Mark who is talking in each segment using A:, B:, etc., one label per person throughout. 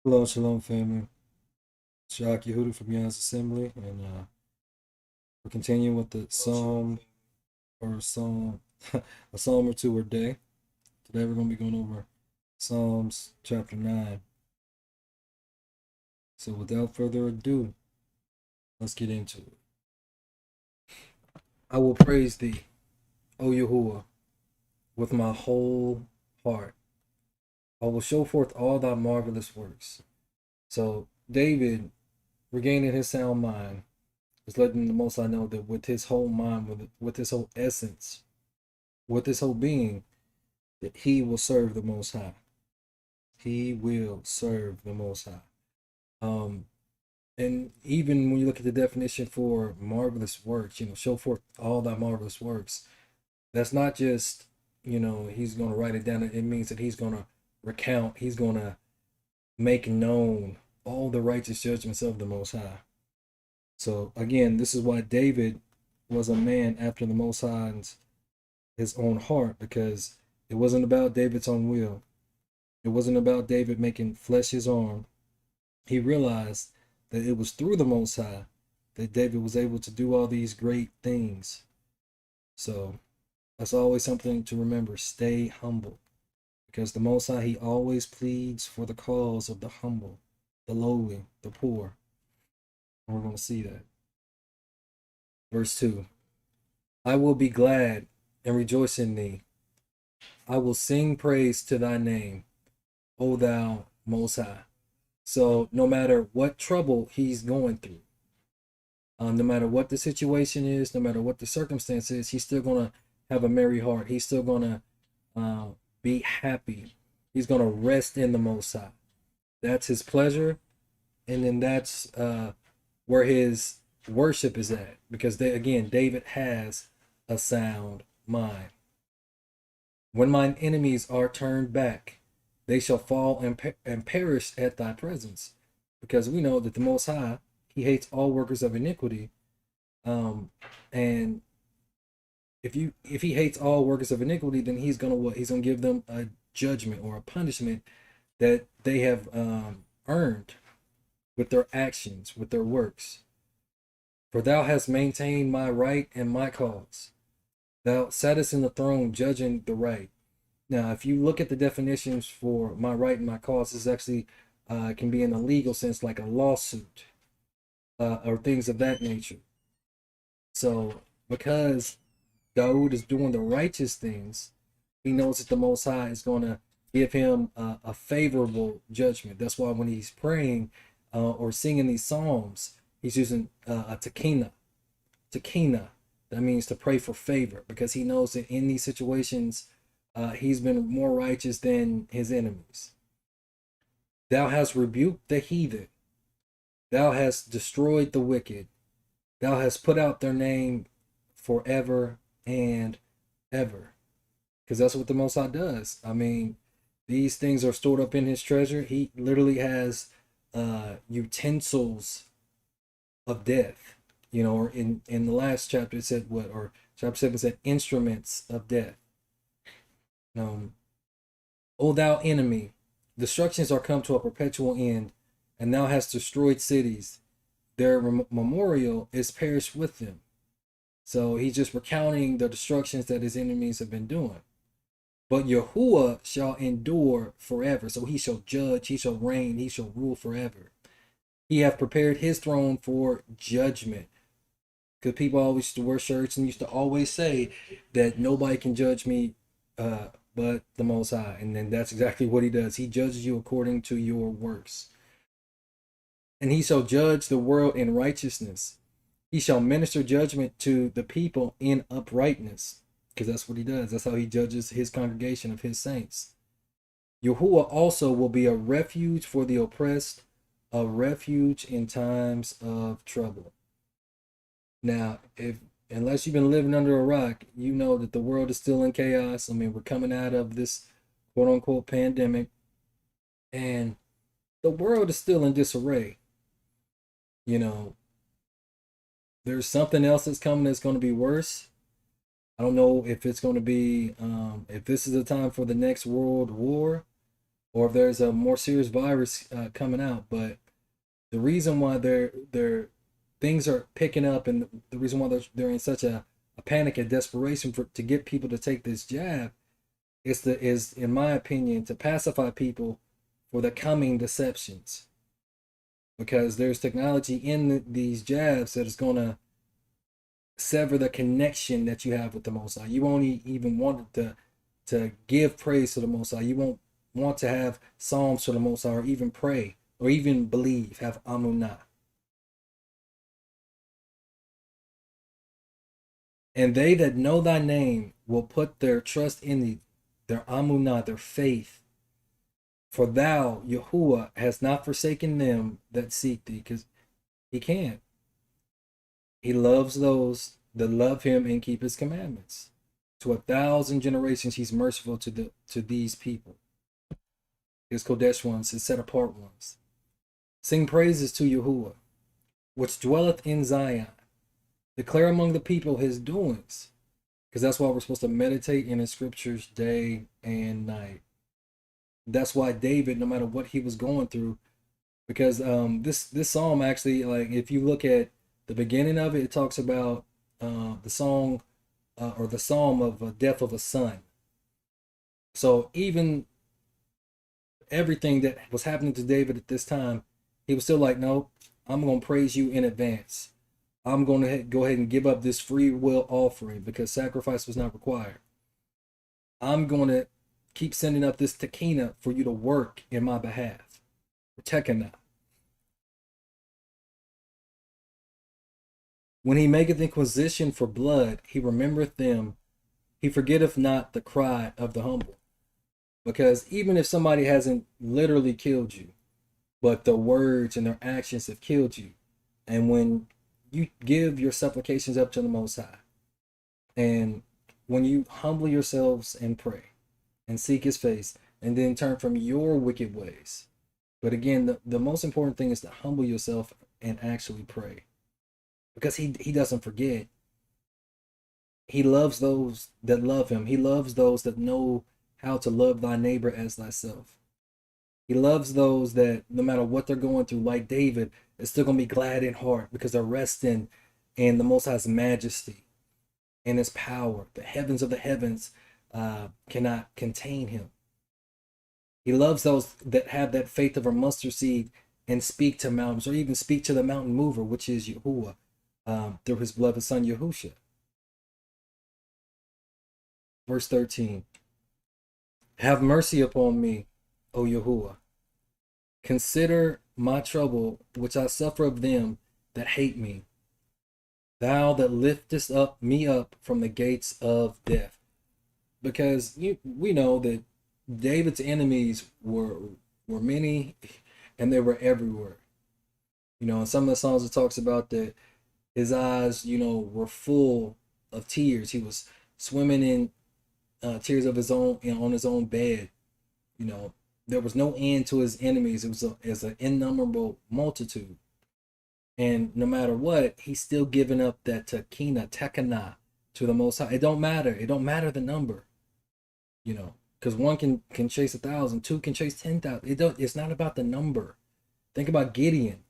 A: Hello, shalom, family. It's YAH'S from YAH'S Assembly, and we're continuing with the psalm or psalm, a psalm or two a day. Today we're going to be going over Psalms chapter 9. So without further ado, let's get into it. I will praise thee, O Yahuwah, with my whole heart. I will show forth all thy marvelous works. So David, regaining his sound mind, is letting the Most High know that with his whole mind, with his whole essence, with his whole being, that he will serve the Most High. He will serve the Most High. And even when you look at the definition for marvelous works, show forth all thy marvelous works. That's not just, he's going to write it down. It means that he's going to recount, he's going to make known all the righteous judgments of the Most High. So again, this is why David was a man after the Most High's his own heart, because it wasn't about David's own will. It wasn't about David making flesh his arm. He realized that it was through the Most High that David was able to do all these great things. So that's always something to remember. Stay humble, because the Most High, he always pleads for the cause of the humble, the lowly, the poor. And we're going to see that. Verse 2. I will be glad and rejoice in thee. I will sing praise to thy name, O thou Most High. So no matter what trouble he's going through, no matter what the situation is, no matter what the circumstance is, he's still going to have a merry heart. He's still going to be happy. He's going to rest in the Most High. That's his pleasure. And then that's where his worship is at. Because, David has a sound mind. When mine enemies are turned back, they shall fall and perish at thy presence. Because we know that the Most High, he hates all workers of iniquity. And if he hates all workers of iniquity, then he's gonna what? He's gonna give them a judgment or a punishment that they have earned with their actions, with their works. For thou hast maintained my right and my cause. Thou sattest in the throne judging the right. Now, if you look at the definitions for my right and my cause, this actually can be in a legal sense, like a lawsuit or things of that nature. So, because Dawood is doing the righteous things, he knows that the Most High is going to give him a favorable judgment. That's why when he's praying or singing these psalms, he's using a takina. Takina, that means to pray for favor, because he knows that in these situations, he's been more righteous than his enemies. Thou hast rebuked the heathen. Thou hast destroyed the wicked. Thou hast put out their name forever and ever. Because that's what the Most High does. I mean, these things are stored up in his treasure. He literally has utensils of death. Or in the last chapter it said what? Or chapter 7 said instruments of death. O thou enemy, destructions are come to a perpetual end, and thou hast destroyed cities. Their memorial is perished with them. So he's just recounting the destructions that his enemies have been doing. But Yahuwah shall endure forever. So he shall judge, he shall reign, he shall rule forever. He hath prepared his throne for judgment. Because people always used to wear shirts and used to always say that nobody can judge me but the Most High. And then that's exactly what he does. He judges you according to your works. And he shall judge the world in righteousness. He shall minister judgment to the people in uprightness. Because that's what he does. That's how he judges his congregation of his saints. Yahuwah also will be a refuge for the oppressed, a refuge in times of trouble. Now, unless you've been living under a rock, you know that the world is still in chaos. I mean, we're coming out of this quote-unquote pandemic, and the world is still in disarray. There's something else that's coming that's going to be worse. I don't know if it's going to be, if this is a time for the next world war, or if there's a more serious virus coming out. But the reason why they're things are picking up, and the reason why they're in such a panic and desperation to get people to take this jab is in my opinion to pacify people for the coming deceptions, because there's technology in these jabs that is going to sever the connection that you have with the Most High. You won't even want to give praise to the Most High. You won't want to have psalms to the Most High, or even pray, or even believe, have amunah. And they that know thy name will put their trust in thee, their amunah, their faith. For thou, Yahuwah, has not forsaken them that seek thee, because he can't. He loves those that love him and keep his commandments. To 1,000 generations, he's merciful to these people, his Kodesh ones, his set apart ones. Sing praises to Yahuwah, which dwelleth in Zion. Declare among the people his doings, because that's why we're supposed to meditate in his scriptures day and night. That's why David, no matter what he was going through, because this psalm actually, like if you look at the beginning of it, it talks about the song or the psalm of death of a son. So even everything that was happening to David at this time, he was still like, no, I'm going to praise you in advance. I'm going to go ahead and give up this free will offering because sacrifice was not required. I'm going to keep sending up this Tekina for you to work in my behalf. Tekina. When he maketh inquisition for blood, he remembereth them. He forgetteth not the cry of the humble. Because even if somebody hasn't literally killed you, but the words and their actions have killed you, and when you give your supplications up to the Most High, and when you humble yourselves and pray and seek his face, and then turn from your wicked ways. But again, the most important thing is to humble yourself and actually pray, because he doesn't forget. He loves those that love him. He loves those that know how to love thy neighbor as thyself. He loves those that no matter what they're going through, like David, is still going to be glad in heart because they're resting in the Most High's majesty and his power. The heavens of the heavens cannot contain him. He loves those that have that faith of a mustard seed and speak to mountains, or even speak to the mountain mover, which is Yahuwah, through his beloved son Yahusha. Verse 13. Have mercy upon me, O Yahuwah. Consider my trouble, which I suffer of them that hate me. Thou that liftest up me up from the gates of death. Because we know that David's enemies were many, and they were everywhere. In some of the songs it talks about that his eyes, were full of tears. He was swimming in tears of his own, on his own bed. There was no end to his enemies. It was an innumerable multitude. And no matter what, he's still giving up that tekana to the Most High. It don't matter. It don't matter the number. Because one can chase 1,000, two can chase 10,000. It's not about the number. Think about Gideon.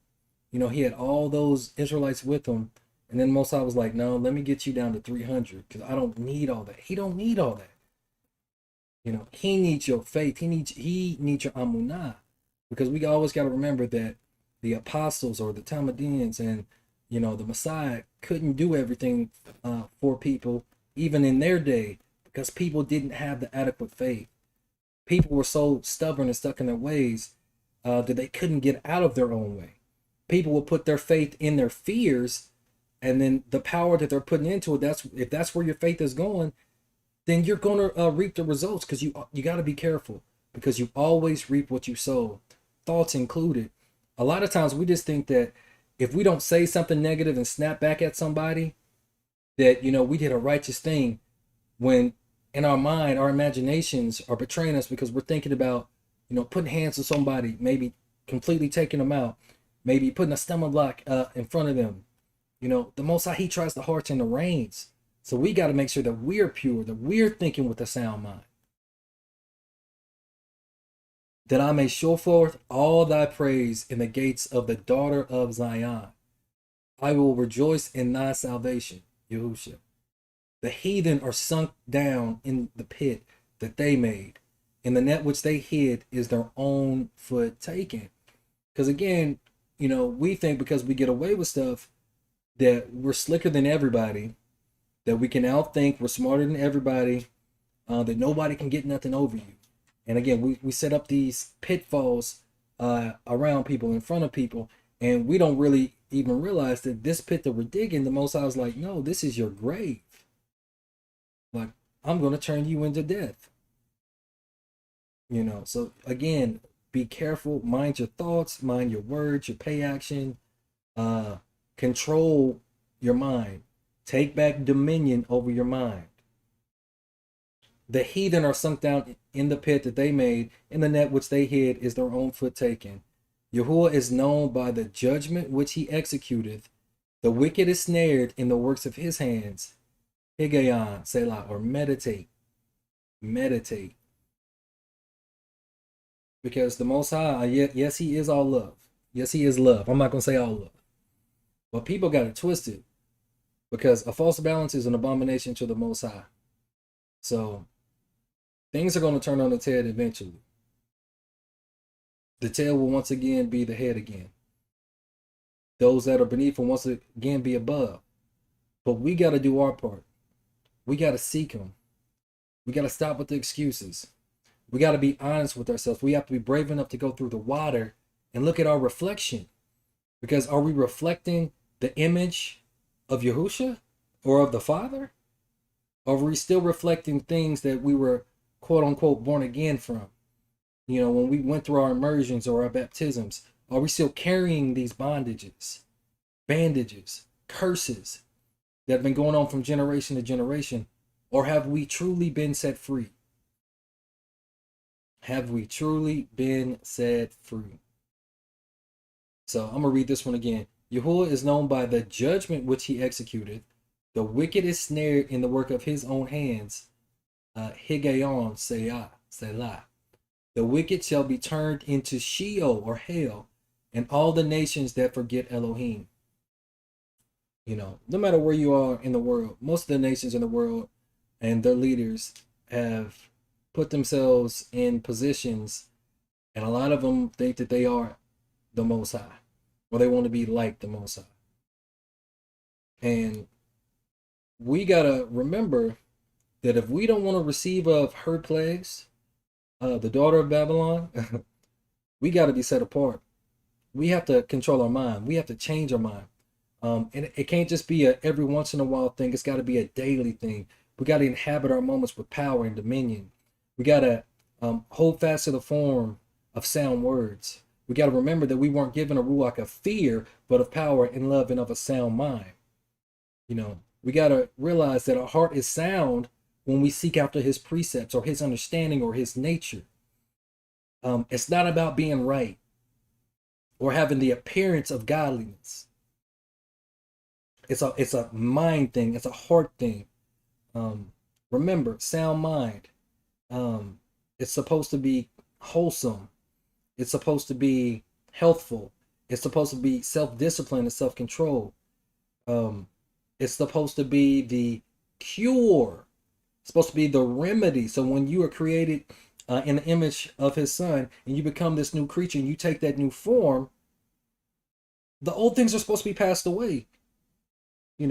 A: He had all those Israelites with him, and then Most High was like, no, let me get you down to 300 because I don't need all that. He don't need all that. He needs your faith. He needs your amunah, because we always got to remember that the apostles or the Talmudians and the Messiah couldn't do everything for people, even in their day, because people didn't have the adequate faith. People were so stubborn and stuck in their ways that they couldn't get out of their own way. People will put their faith in their fears, and then the power that they're putting into it, if that's where your faith is going, then you're going to reap the results, because you got to be careful, because you always reap what you sow, thoughts included. A lot of times we just think that if we don't say something negative and snap back at somebody, that we did a righteous thing, when in our mind our imaginations are betraying us, because we're thinking about putting hands on somebody, maybe completely taking them out, maybe putting a stomach lock in front of them. The Most High, he tries the hearts and the reins. So we got to make sure that we're pure, that we're thinking with a sound mind. that I may show forth all thy praise in the gates of the daughter of Zion. I will rejoice in thy salvation, Yahushua. The heathen are sunk down in the pit that they made, and the net which they hid is their own foot taken. Because again, we think because we get away with stuff that we're slicker than everybody, that we can outthink, we're smarter than everybody, that nobody can get nothing over you. And again, we set up these pitfalls around people, in front of people, and we don't really even realize that this pit that we're digging, the Most High is like, no, this is your grave. Like, I'm going to turn you into death. So again, be careful, mind your thoughts, mind your words, your pay action, control your mind, take back dominion over your mind. The heathen are sunk down in the pit that they made, in the net which they hid is their own foot taken. Yahuwah is known by the judgment which he executeth. The wicked is snared in the works of his hands. Higayon, Selah, or meditate. Meditate. Because the Most High, yes, he is all love. Yes, he is love. I'm not going to say all love. But people got it twisted. Because a false balance is an abomination to the Most High. So, things are going to turn on its head eventually. The tail will once again be the head again. Those that are beneath will once again be above. But we got to do our part. We got to seek him. We got to stop with the excuses. We got to be honest with ourselves. We have to be brave enough to go through the water and look at our reflection. Because are we reflecting the image of Yahushua or of the Father? Or are we still reflecting things that we were, quote unquote, born again from? When we went through our immersions or our baptisms, are we still carrying these bondages, bandages, curses that have been going on from generation to generation? Or have we truly been set free? Have we truly been set free? So I'm going to read this one again. Yahuwah is known by the judgment which he executed. The wicked is snared in the work of his own hands. Higayon, Selah. The wicked shall be turned into Sheol or hell, and all the nations that forget Elohim. No matter where you are in the world, most of the nations in the world and their leaders have put themselves in positions, and a lot of them think that they are the Most High, or they want to be like the Most High. And we got to remember that if we don't want to receive of her plagues, the daughter of Babylon, we got to be set apart. We have to control our mind. We have to change our mind. And it can't just be a every once in a while thing. It's got to be a daily thing. We got to inhabit our moments with power and dominion. We got to hold fast to the form of sound words. We got to remember that we weren't given a ruach of fear, but of power and love and of a sound mind. We got to realize that our heart is sound when we seek after his precepts or his understanding or his nature. It's not about being right or having the appearance of godliness. It's a mind thing. It's a heart thing. Remember, sound mind. It's supposed to be wholesome. It's supposed to be healthful. It's supposed to be self-discipline and self-control. It's supposed to be the cure. It's supposed to be the remedy. So when you are created in the image of his son and you become this new creature and you take that new form, the old things are supposed to be passed away. We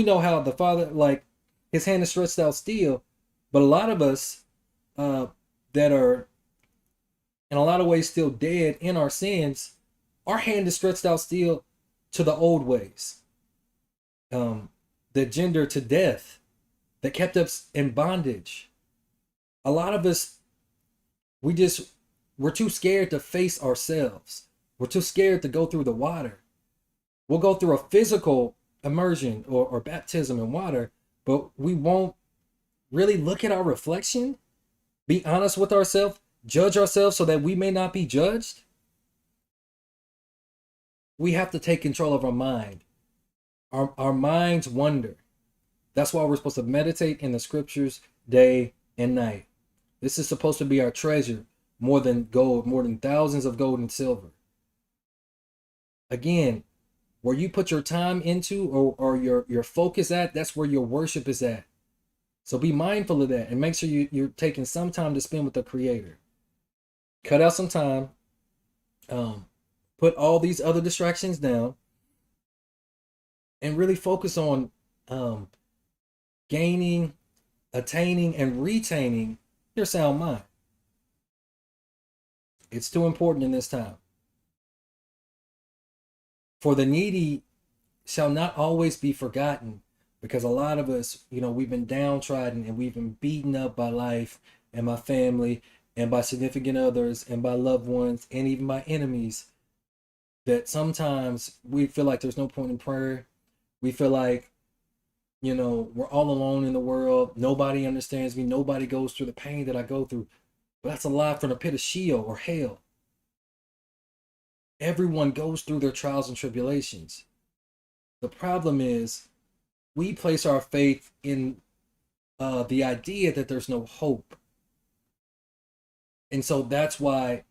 A: know how the Father, like, his hand is stretched out still, but a lot of us that are in a lot of ways still dead in our sins, our hand is stretched out still to the old ways. That gender to death, that kept us in bondage. A lot of us, we're too scared to face ourselves. We're too scared to go through the water. We'll go through a physical immersion or baptism in water, but we won't really look at our reflection, be honest with ourselves, judge ourselves so that we may not be judged. We have to take control of our mind. Our minds wander. That's why we're supposed to meditate in the scriptures day and night. This is supposed to be our treasure. more than gold, more than thousands of gold and silver. Again, where you put your time into, or your focus at, that's where your worship is at. So be mindful of that, and make sure you're taking some time to spend with the Creator. Cut out some time. Put all these other distractions down, and really focus on gaining, attaining, and retaining your sound mind. It's too important in this time. For the needy shall not always be forgotten, because a lot of us, we've been downtrodden and we've been beaten up by life and by family and by significant others and by loved ones and even by enemies, that sometimes we feel like there's no point in prayer. We feel like, we're all alone in the world. Nobody understands me. Nobody goes through the pain that I go through. But that's a lie from the pit of Sheol or hell. Everyone goes through their trials and tribulations. The problem is we place our faith in the idea that there's no hope. And so that's why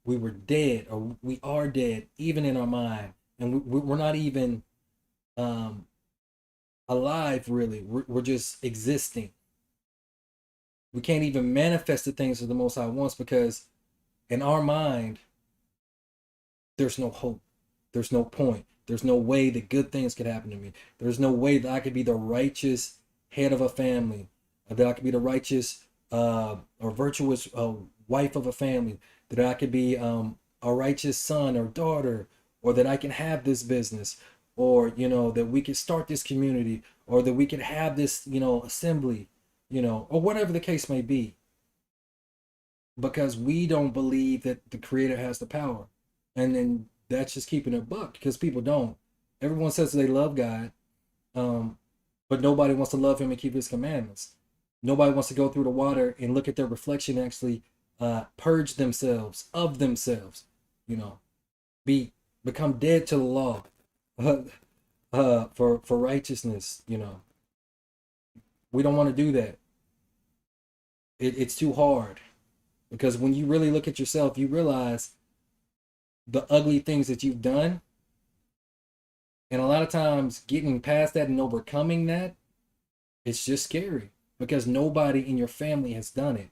A: we were dead, or we are dead, even in our mind. And we're not even alive, really. We're just existing. We can't even manifest the things that the Most High wants, because in our mind, there's no hope. There's no point. There's no way that good things could happen to me. There's no way that I could be the righteous head of a family, that I could be the righteous or virtuous wife of a family, that I could be a righteous son or daughter, or that I can have this business, or, that we could start this community, or that we could have this, assembly, or whatever the case may be. Because we don't believe that the Creator has the power. And then that's just keeping it buck, because people don't. Everyone says they love God, but nobody wants to love Him and keep His commandments. Nobody wants to go through the water and look at their reflection and actually purge themselves of themselves, become dead to the law for righteousness. We don't want to do that. It's too hard, because when you really look at yourself, you realize the ugly things that you've done. And a lot of times getting past that and overcoming that, it's just scary, because nobody in your family has done it.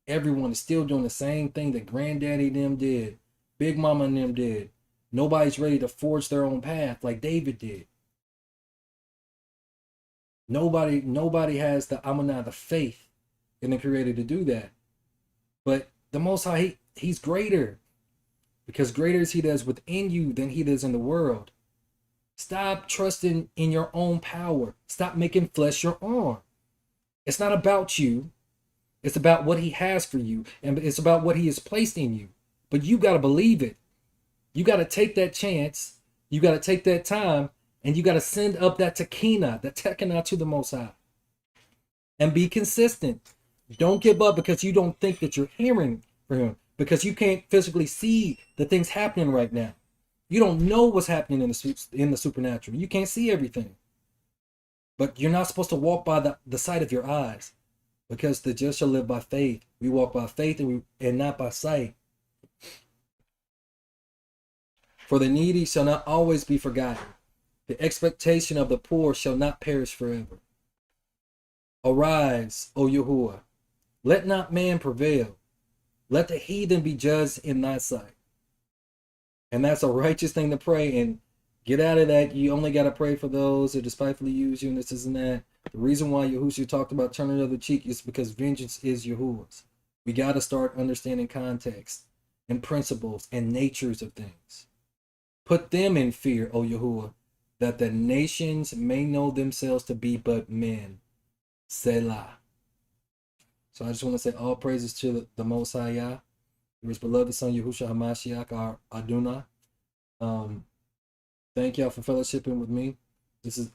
A: Everyone is still doing the same thing that granddaddy and them did, big mama and them did. Nobody's ready to forge their own path like David did. Nobody has the faith in the Creator to do that. But the Most High, He's greater, because greater is He that is within you than he that is in the world. Stop trusting in your own power. Stop making flesh your arm. It's not about you. It's about what He has for you, and it's about what He has placed in you. But you got to believe it. You got to take that chance. You got to take that time, and you got to send up that tekinah to the Most High. And be consistent. Don't give up because you don't think that you're hearing from Him, because you can't physically see the things happening right now. You don't know what's happening in the supernatural. You can't see everything. But you're not supposed to walk by the sight of your eyes, because the just shall live by faith. We walk by faith and not by sight. For the needy shall not always be forgotten. The expectation of the poor shall not perish forever. Arise, O Yahuwah. Let not man prevail. Let the heathen be judged in thy sight. And that's a righteous thing to pray. And get out of that. You only got to pray for those that despitefully use you and this and that. The reason why Yahushua talked about turning the other cheek is because vengeance is Yahuwah's. We got to start understanding context and principles and natures of things. Put them in fear, O Yahuwah, that the nations may know themselves to be but men. Selah. So I just want to say all praises to the Most High Yah, His beloved Son Yahushua HaMashiach, our Adonai. Thank y'all for fellowshipping with me. This is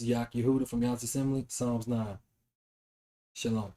A: Yak Yehuda from Yah's Assembly, Psalms 9. Shalom.